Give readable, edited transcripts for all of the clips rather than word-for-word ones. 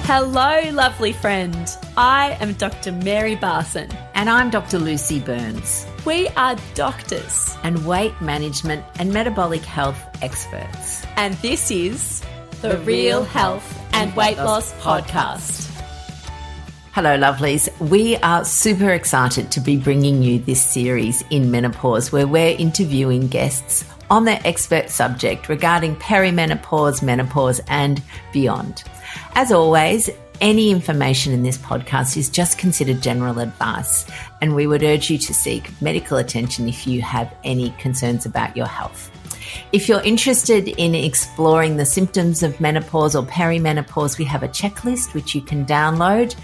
Hello, lovely friend. I am Dr. Mary Barson. And I'm Dr. Lucy Burns. We are doctors and weight management and metabolic health experts. and this is the Real Health and Weight Loss Podcast. Hello, lovelies. We are super excited to be bringing you this series in menopause where we're interviewing guests on their expert subject regarding perimenopause, menopause and beyond. As always, any information in this podcast is just considered general advice, and we would urge you to seek medical attention if you have any concerns about your health. If you're interested in exploring the symptoms of menopause or perimenopause, we have a checklist which you can download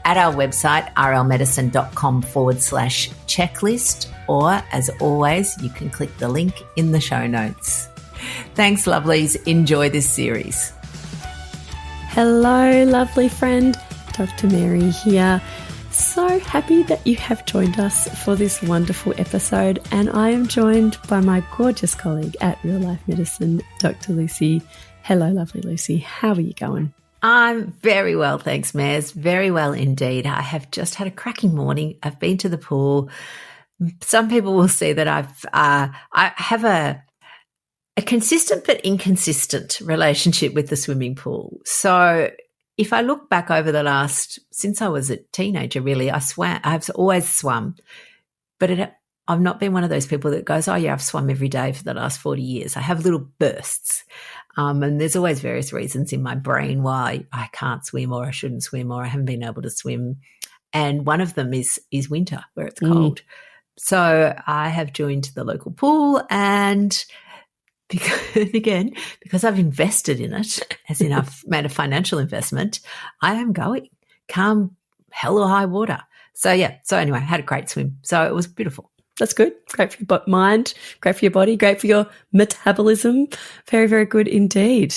at our website, rlmedicine.com/checklist, or as always, you can click the link in the show notes. Thanks, lovelies. Enjoy this series. Hello, lovely friend. Dr. Mary here. So happy that you have joined us for this wonderful episode, and I am joined by my gorgeous colleague at Real Life Medicine, Dr. Lucy. Hello, lovely Lucy. How are you going? I'm very well, thanks, Maz. Very well indeed. I have just had a cracking morning. I've been to the pool. Some people will see that I have a consistent but inconsistent relationship with the swimming pool. So if I look back over the last, since I was a teenager, really, I've always swum, but I've not been one of those people that goes, oh yeah, I've swum every day for the last 40 years. I have little bursts. And there's always various reasons in my brain why I can't swim or I shouldn't swim or I haven't been able to swim. And one of them is winter where it's cold. So I have joined the local pool, and because I've invested in it, as in I've made a financial investment, I am going, come hell or high water. So anyway, I had a great swim. So it was beautiful. That's good. Great for your mind, great for your body, great for your metabolism. Very, very good indeed.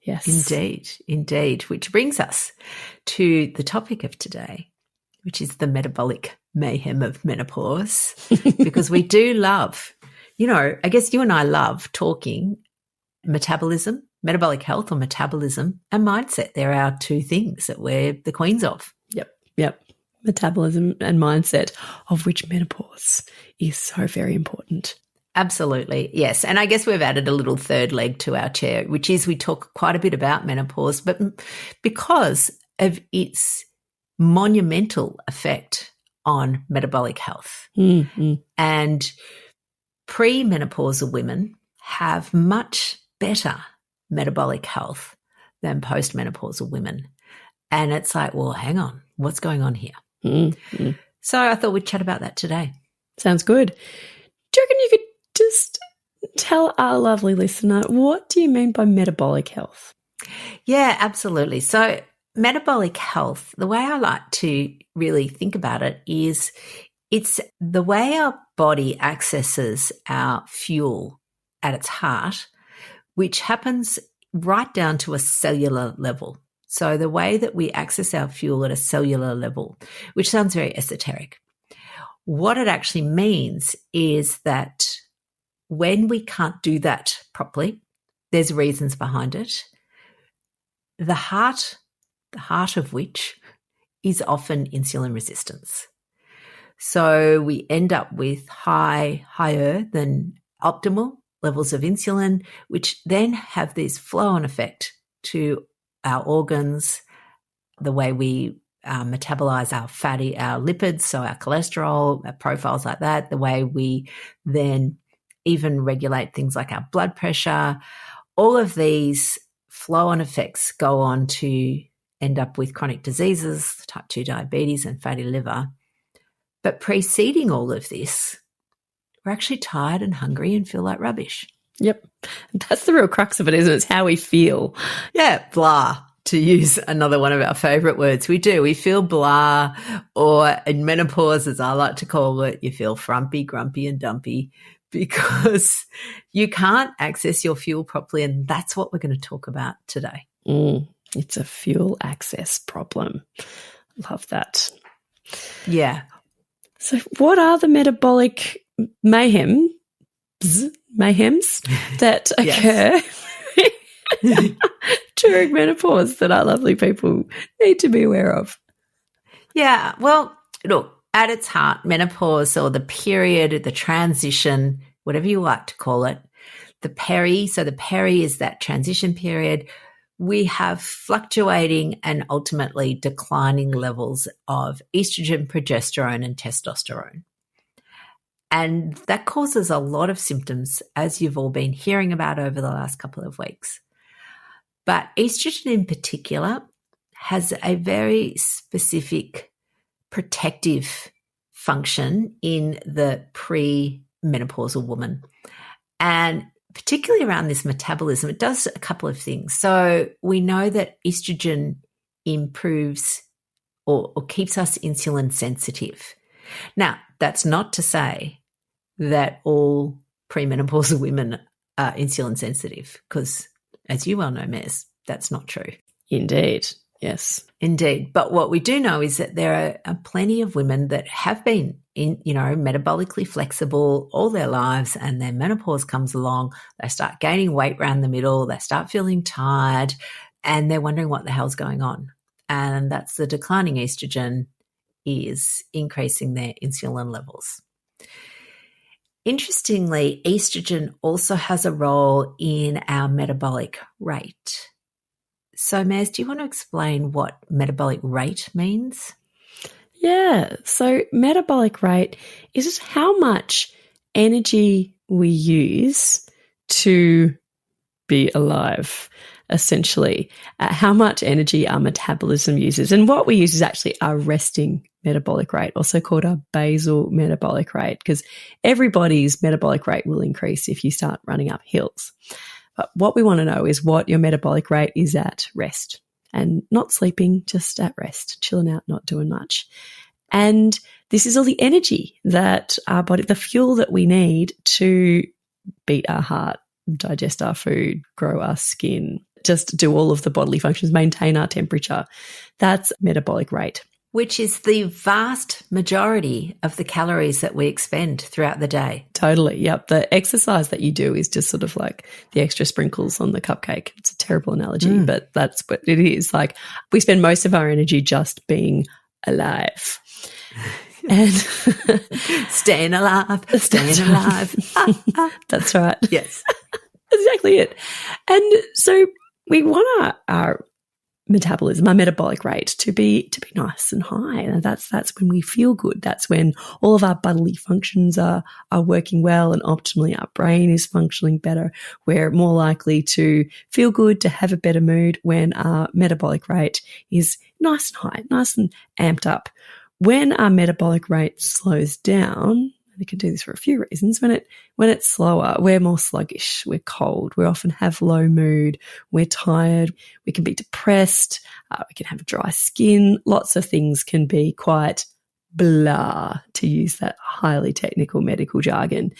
Yes. Indeed. Which brings us to the topic of today, which is the metabolic mayhem of menopause, because we do love, I guess you and I love talking metabolism, metabolic health or metabolism and mindset. They're our two things that we're the queens of. Yep. Metabolism and mindset, of which menopause is so very important. Absolutely, yes. And I guess we've added a little third leg to our chair, which is we talk quite a bit about menopause, but because of its monumental effect on metabolic health. And premenopausal women have much better metabolic health than postmenopausal women. And it's like, well, hang on, what's going on here? So I thought we'd chat about that today. Sounds good. Do you reckon you could just tell our lovely listener, what do you mean by metabolic health? Yeah, absolutely. So metabolic health, the way I like to really think about it is it's the way our body accesses our fuel at its heart, which happens right down to a cellular level. So the way that we access our fuel at a cellular level, which sounds very esoteric, what it actually means is that when we can't do that properly, there's reasons behind it. The heart of which is often insulin resistance. So we end up with higher than optimal levels of insulin, which then have this flow-on effect to our organs, the way we metabolize our lipids, so our cholesterol, our profiles like that, the way we then even regulate things like our blood pressure. All of these flow-on effects go on to end up with chronic diseases, type 2 diabetes and fatty liver. But preceding all of this, we're actually tired and hungry and feel like rubbish. Yep. That's the real crux of it, isn't it? It's how we feel. Yeah, blah, to use another one of our favourite words. We do. We feel blah, or in menopause, as I like to call it, you feel frumpy, grumpy and dumpy because you can't access your fuel properly, and that's what we're going to talk about today. It's a fuel access problem. Love that. Yeah. So what are the metabolic mayhems that occur during menopause that our lovely people need to be aware of? Yeah, well, look, at its heart, menopause or the period, the transition, whatever you like to call it, the peri is that transition period. We have fluctuating and ultimately declining levels of estrogen, progesterone, and testosterone. And that causes a lot of symptoms, as you've all been hearing about over the last couple of weeks. But estrogen in particular has a very specific protective function in the pre-menopausal woman. And particularly around this metabolism, it does a couple of things. So we know that estrogen improves or keeps us insulin sensitive. Now, that's not to say that all premenopausal women are insulin sensitive, because as you well know, Mez, that's not true. Indeed. Yes. Indeed. But what we do know is that there are plenty of women that have been metabolically flexible all their lives, and then menopause comes along, they start gaining weight around the middle, they start feeling tired, and they're wondering what the hell's going on. And that's the declining estrogen is increasing their insulin levels. Interestingly, estrogen also has a role in our metabolic rate. So, Maz, do you want to explain what metabolic rate means? Yeah. So metabolic rate is just how much energy we use to be alive, essentially. How much energy our metabolism uses. And what we use is actually our resting metabolic rate, also called our basal metabolic rate, because everybody's metabolic rate will increase if you start running up hills. But what we want to know is what your metabolic rate is at rest, and not sleeping, just at rest, chilling out, not doing much. And this is all the energy that our body, the fuel that we need to beat our heart, digest our food, grow our skin, just do all of the bodily functions, maintain our temperature. That's metabolic rate. Which is the vast majority of the calories that we expend throughout the day. Totally. Yep. The exercise that you do is just sort of like the extra sprinkles on the cupcake. It's a terrible analogy, but that's what it is. Like, we spend most of our energy just being alive. And staying alive. That's right. Yes. That's exactly it. And so we want our metabolism, our metabolic rate to be nice and high. And that's when we feel good. That's when all of our bodily functions are working well, and optimally our brain is functioning better. We're more likely to feel good, to have a better mood when our metabolic rate is nice and high, nice and amped up. When our metabolic rate slows down, we can do this for a few reasons. When it's slower, we're more sluggish, we're cold, we often have low mood, we're tired, we can be depressed, we can have dry skin. Lots of things can be quite blah, to use that highly technical medical jargon.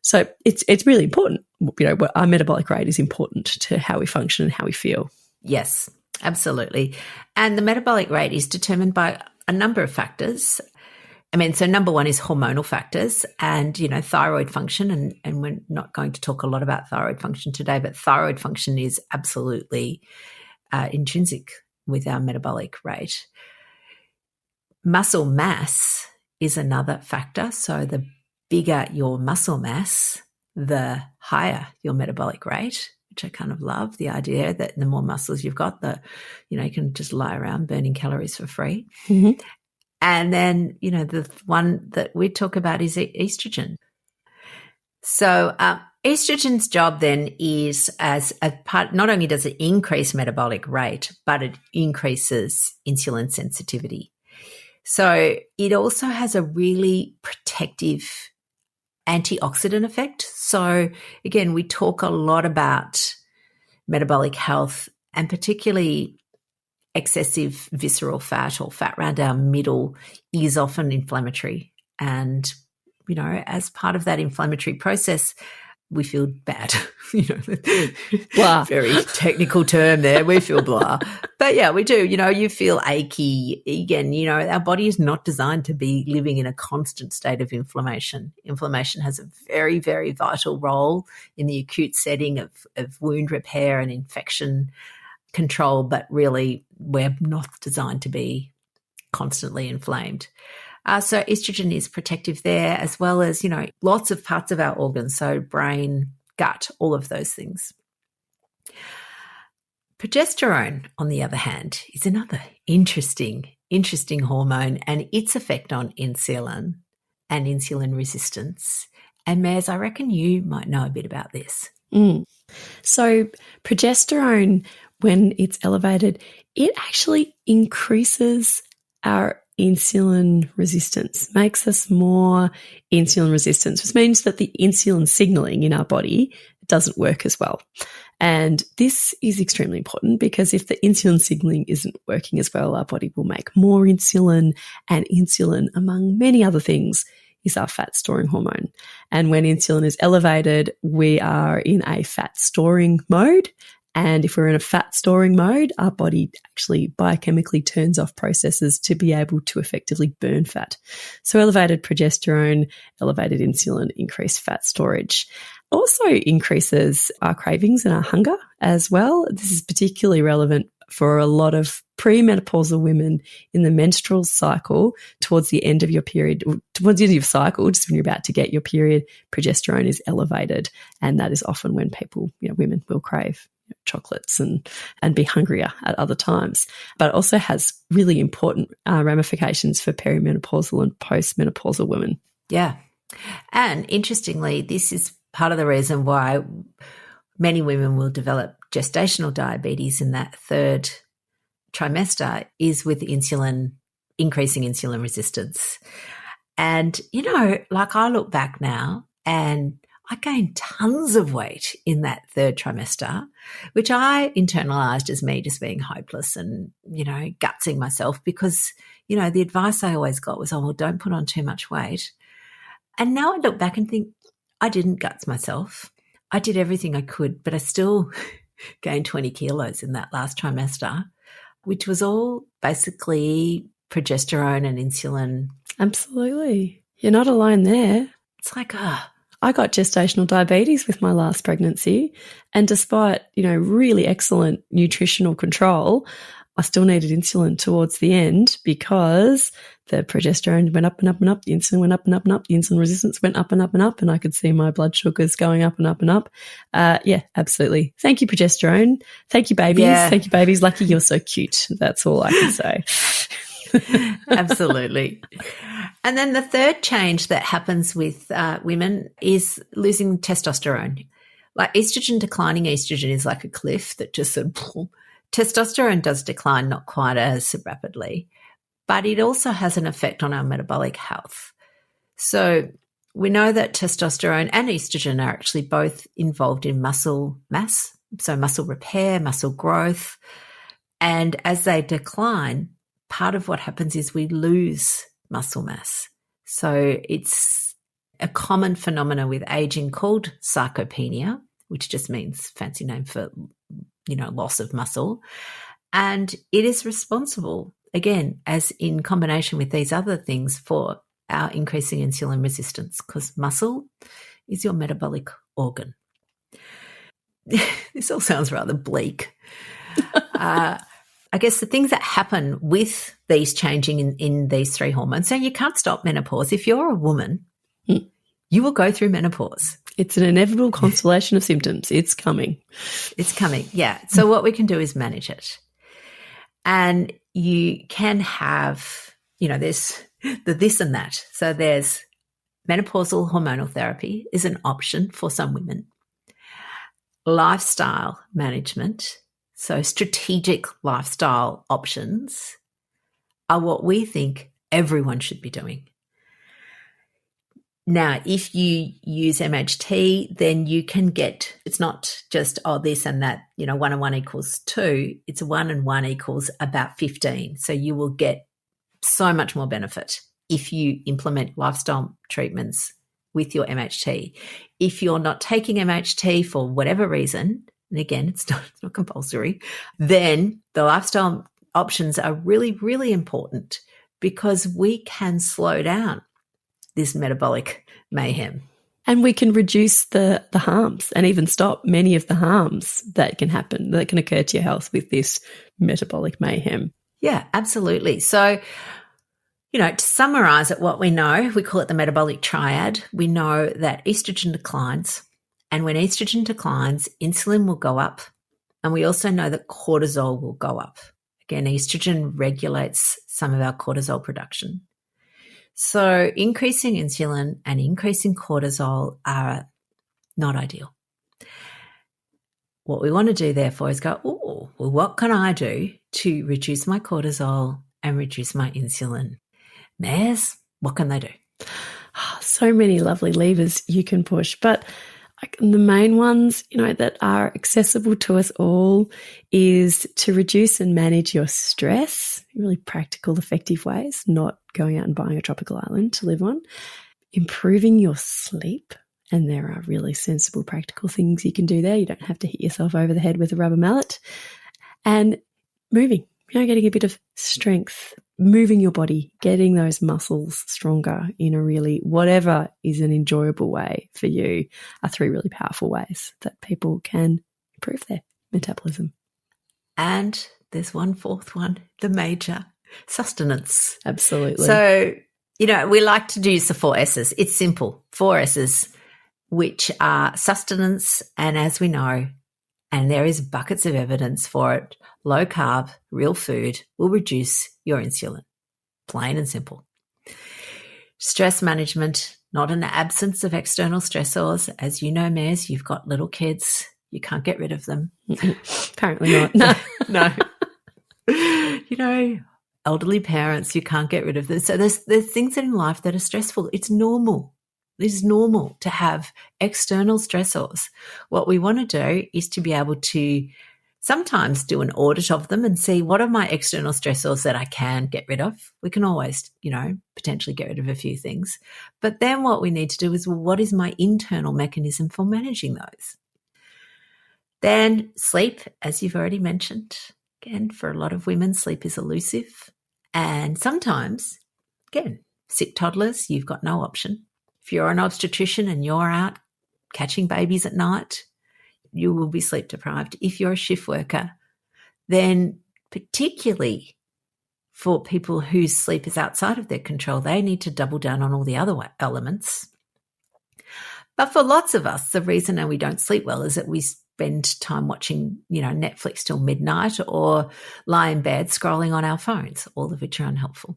So it's really important. Our metabolic rate is important to how we function and how we feel. Yes, absolutely. And the metabolic rate is determined by a number of factors. So number one is hormonal factors and, thyroid function. And we're not going to talk a lot about thyroid function today, but thyroid function is absolutely intrinsic with our metabolic rate. Muscle mass is another factor. So the bigger your muscle mass, the higher your metabolic rate, which I kind of love, the idea that the more muscles you've got, you can just lie around burning calories for free. Mm-hmm. And then, the one that we talk about is estrogen. So estrogen's job then is as a part, not only does it increase metabolic rate, but it increases insulin sensitivity. So it also has a really protective antioxidant effect. So again, we talk a lot about metabolic health, and particularly excessive visceral fat or fat around our middle is often inflammatory. And, as part of that inflammatory process, we feel bad. Blah. Very technical term there. We feel blah. But yeah, we do. You feel achy. Again, our body is not designed to be living in a constant state of inflammation. Inflammation has a very, very vital role in the acute setting of wound repair and infection control, but really we're not designed to be constantly inflamed. So estrogen is protective there, as well as, lots of parts of our organs, so brain, gut, all of those things. Progesterone, on the other hand, is another interesting hormone, and its effect on insulin and insulin resistance. And Maz, I reckon you might know a bit about this. So progesterone, when it's elevated, it actually increases our insulin resistance, makes us more insulin resistant, which means that the insulin signaling in our body doesn't work as well. And this is extremely important because if the insulin signaling isn't working as well, our body will make more insulin, and insulin, among many other things, is our fat storing hormone. And when insulin is elevated, we are in a fat storing mode. And if we're in a fat storing mode, our body actually biochemically turns off processes to be able to effectively burn fat. So elevated progesterone, elevated insulin, increased fat storage. Also increases our cravings and our hunger as well. This is particularly relevant for a lot of premenopausal women in the menstrual cycle. Towards the end of your period, towards the end of your cycle, just when you're about to get your period, progesterone is elevated. And that is often when people, women will crave chocolates and be hungrier at other times. But it also has really important ramifications for perimenopausal and postmenopausal women. Yeah. And interestingly, this is part of the reason why many women will develop gestational diabetes in that third trimester is with increasing insulin resistance. And, I look back now and I gained tons of weight in that third trimester, which I internalized as me just being hopeless and, gutsing myself because, the advice I always got was, don't put on too much weight. And now I look back and think I didn't guts myself. I did everything I could, but I still gained 20 kilos in that last trimester, which was all basically progesterone and insulin. Absolutely. You're not alone there. It's like, I got gestational diabetes with my last pregnancy, and despite, really excellent nutritional control, I still needed insulin towards the end because the progesterone went up and up and up, the insulin went up and up and up, the insulin resistance went up and up and up, and I could see my blood sugars going up and up and up. Yeah, absolutely. Thank you, progesterone. Thank you, babies. Yeah. Thank you, babies. Lucky you're so cute. That's all I can say. Absolutely. And then the third change that happens with women is losing testosterone. Like declining estrogen is like a cliff that just sort of testosterone does decline, not quite as rapidly, but it also has an effect on our metabolic health. So we know that testosterone and estrogen are actually both involved in muscle mass, so muscle repair, muscle growth. And as they decline, part of what happens is we lose muscle mass. So it's a common phenomenon with aging called sarcopenia, which just means fancy name for, loss of muscle. And it is responsible, again, as in combination with these other things, for our increasing insulin resistance, because muscle is your metabolic organ. This all sounds rather bleak. I guess the things that happen with these changing in these three hormones, so you can't stop menopause. If you're a woman, you will go through menopause. It's an inevitable constellation of symptoms. It's coming. It's coming, yeah. So what we can do is manage it. And you can have, there's the this and that. So there's menopausal hormonal therapy is an option for some women. Lifestyle management, so strategic lifestyle options, are what we think everyone should be doing. Now, if you use MHT, then you can get, it's not just, this and that, 1 and 1 equals 2. It's 1 and 1 equals about 15. So you will get so much more benefit if you implement lifestyle treatments with your MHT. If you're not taking MHT for whatever reason, and again, it's not compulsory, then the lifestyle options are really, really important because we can slow down this metabolic mayhem. And we can reduce the harms and even stop many of the harms that can happen, that can occur to your health with this metabolic mayhem. Yeah, absolutely. So, to summarize it, what we know, we call it the metabolic triad. We know that estrogen declines. And when estrogen declines, insulin will go up. And we also know that cortisol will go up. Again, estrogen regulates some of our cortisol production. So increasing insulin and increasing cortisol are not ideal. What we want to do, therefore, is go, well, what can I do to reduce my cortisol and reduce my insulin? Mares, what can they do? So many lovely levers you can push, but the main ones, that are accessible to us all is to reduce and manage your stress, really practical, effective ways, not going out and buying a tropical island to live on, improving your sleep. And there are really sensible, practical things you can do there. You don't have to hit yourself over the head with a rubber mallet. And moving, getting a bit of strength, moving your body, getting those muscles stronger in a really, whatever is an enjoyable way for you, are three really powerful ways that people can improve their metabolism. And there's one fourth one, the major, sustenance. Absolutely. So, we like to use the 4 S's. It's simple, 4 S's, which are sustenance, and as we know, and there is buckets of evidence for it, low carb, real food will reduce your insulin, plain and simple. Stress management, not an absence of external stressors. As you know, Mares, you've got little kids. You can't get rid of them. Apparently not. No. Elderly parents, you can't get rid of them. So there's things in life that are stressful. It's normal. It is normal to have external stressors. What we want to do is to be able to sometimes do an audit of them and see what are my external stressors that I can get rid of. We can always, potentially get rid of a few things. But then what we need to do is, what is my internal mechanism for managing those? Then sleep, as you've already mentioned. Again, for a lot of women, sleep is elusive. And sometimes, again, sick toddlers, you've got no option. If you're an obstetrician and you're out catching babies at night, you will be sleep deprived. If you're a shift worker, then particularly for people whose sleep is outside of their control, they need to double down on all the other elements. But for lots of us, the reason we don't sleep well is that we spend time watching, Netflix till midnight or lie in bed scrolling on our phones, all of which are unhelpful.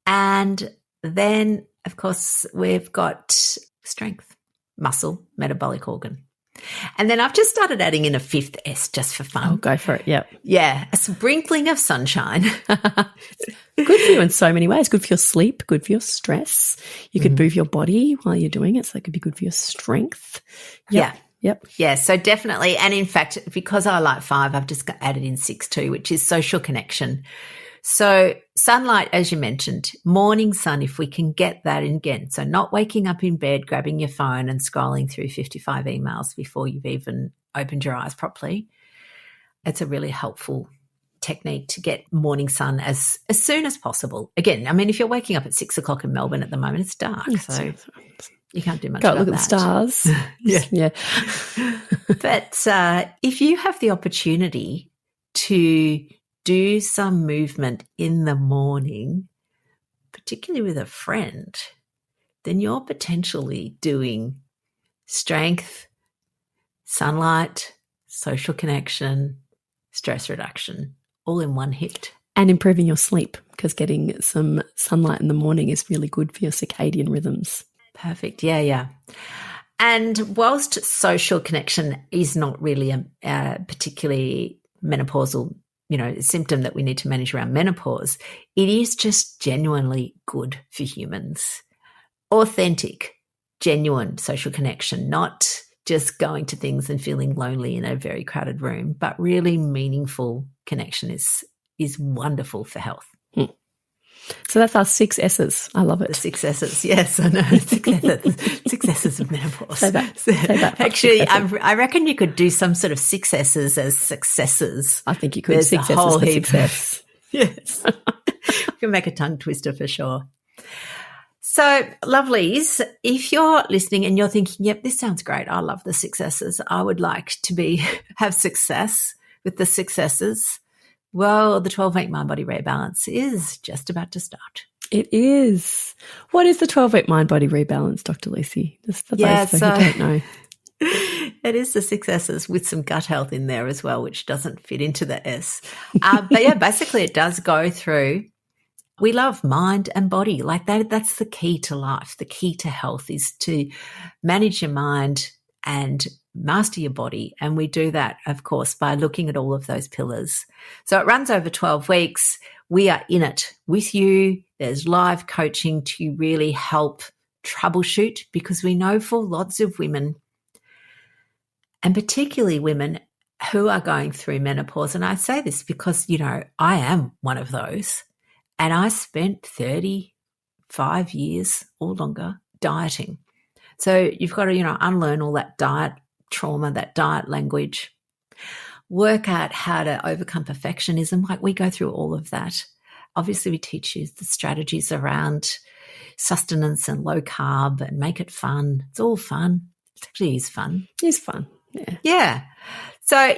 And then, of course, we've got strength, muscle, metabolic organ. And then I've just started adding in a 5th S just for fun. Oh, go for it, yep. Yeah, a sprinkling of sunshine. Good for you in so many ways. Good for your sleep, good for your stress. You could move your body while you're doing it, so it could be good for your strength. Yep. Yeah. Yep. Yeah, so definitely. And in fact, because I like 5, I've just added in 6 too, which is social connection. So sunlight, as you mentioned, morning sun, if we can get that in again. So not waking up in bed, grabbing your phone and scrolling through 55 emails before you've even opened your eyes properly. It's a really helpful technique to get morning sun as soon as possible. Again, if you're waking up at 6 o'clock in Melbourne at the moment, it's dark. So you can't do much about that. Go look at the stars. Yeah. But if you have the opportunity to do some movement in the morning, particularly with a friend, then you're potentially doing strength, sunlight, social connection, stress reduction, all in one hit. And improving your sleep, because getting some sunlight in the morning is really good for your circadian rhythms. Perfect. Yeah. And whilst social connection is not really a particularly menopausal symptom that we need to manage around menopause, it is just genuinely good for humans. Authentic, genuine social connection, not just going to things and feeling lonely in a very crowded room, but really meaningful connection is wonderful for health. So that's our 6 S's. I love it. The 6 S's. Yes, I know. 6 S's. 6 S's of menopause. Say that. Actually, I reckon you could do some sort of 6 S's as successes. I think you could. There's 6 S's for success. Yes. You can make a tongue twister for sure. So, lovelies, if you're listening and you're thinking, yep, this sounds great. I love the 6 S's. I would like to have success with the 6 S's. Well, the 12-week mind-body rebalance is just about to start. It is. What is the 12-week mind-body rebalance, Dr. Lucy? Just for those who don't know. It is the 6 S's with some gut health in there as well, which doesn't fit into the S. But yeah, basically it does go through. We love mind and body. Like that's the key to life. The key to health is to manage your mind and master your body. And we do that, of course, by looking at all of those pillars. So it runs over 12 weeks. We are in it with you. There's live coaching to really help troubleshoot, because we know for lots of women, and particularly women who are going through menopause, and I say this because, I am one of those, and I spent 35 years or longer dieting. So you've got to, unlearn all that diet trauma, that diet language, work out how to overcome perfectionism. Like we go through all of that. Obviously, we teach you the strategies around sustenance and low carb and make it fun. It's all fun. It actually is fun. It's fun. Yeah. Yeah. So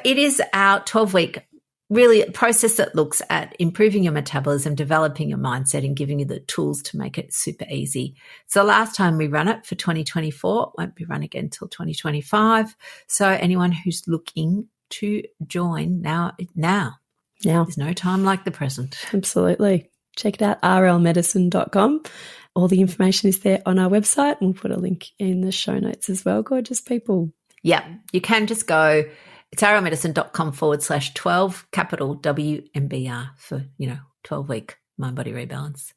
it is our 12-week really a process that looks at improving your metabolism, developing your mindset, and giving you the tools to make it super easy. So last time we ran it for 2024, won't be run again until 2025. So anyone who's looking to join now. There's no time like the present. Absolutely. Check it out, rlmedicine.com. All the information is there on our website, and we'll put a link in the show notes as well. Gorgeous people. Yeah, you can just go, it's rlmedicine.com/12, capital WMBR for, 12-week mind-body rebalance.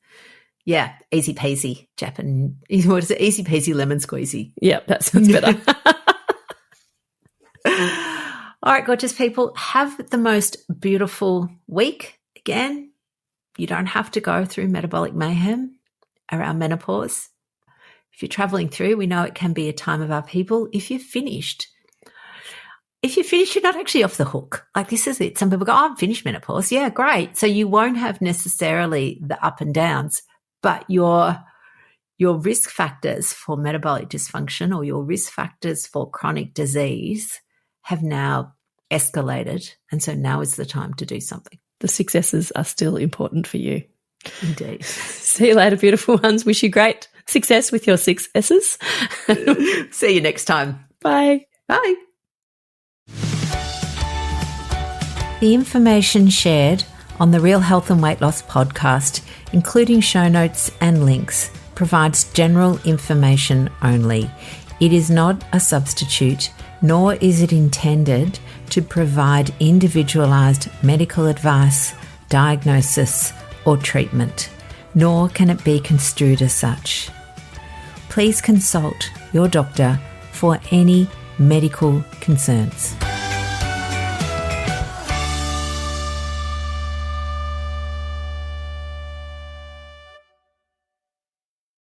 Yeah, easy peasy, Japanese. What is it? Easy peasy lemon squeezy. Yeah, that sounds better. All right, gorgeous people, have the most beautiful week. Again, you don't have to go through metabolic mayhem around menopause. If you're traveling through, we know it can be a time of upheaval. If you're finished, you're not actually off the hook. Like, this is it. Some people go, I'm finished menopause. Yeah, great. So you won't have necessarily the up and downs, but your risk factors for metabolic dysfunction or your risk factors for chronic disease have now escalated. And so now is the time to do something. The successes are still important for you. Indeed. See you later, beautiful ones. Wish you great success with your 6 S's. See you next time. Bye. Bye. The information shared on the Real Health and Weight Loss podcast, including show notes and links, provides general information only. It is not a substitute, nor is it intended to provide individualized medical advice, diagnosis, or treatment, nor can it be construed as such. Please consult your doctor for any medical concerns.